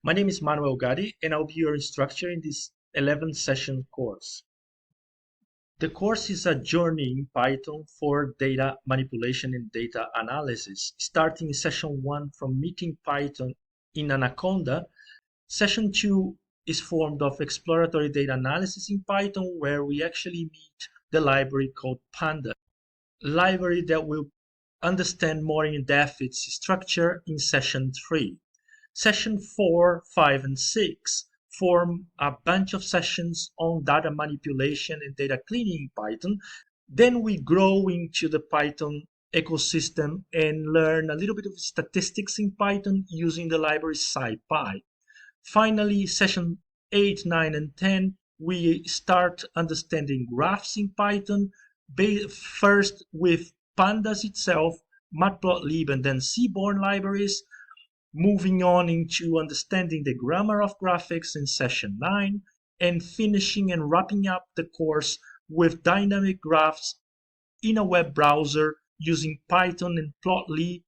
My name is Manuel Gadi, and I'll be your instructor in this 11th session course. The course is a journey in Python for data manipulation and data analysis, starting in session 1 from meeting Python in Anaconda. Session 2 is formed of exploratory data analysis in Python, where we actually meet the library called Pandas, library that will understand more in depth its structure in session 3. Session 4, 5, and 6 form a bunch of sessions on data manipulation and data cleaning in Python. Then we grow into the Python ecosystem and learn a little bit of statistics in Python using the library SciPy. Finally, session 8, 9, and 10, we start understanding graphs in Python, first with Pandas itself, Matplotlib, and then Seaborn libraries, moving on into understanding the grammar of graphics in session 9, and finishing and wrapping up the course with dynamic graphs in a web browser using Python and Plotly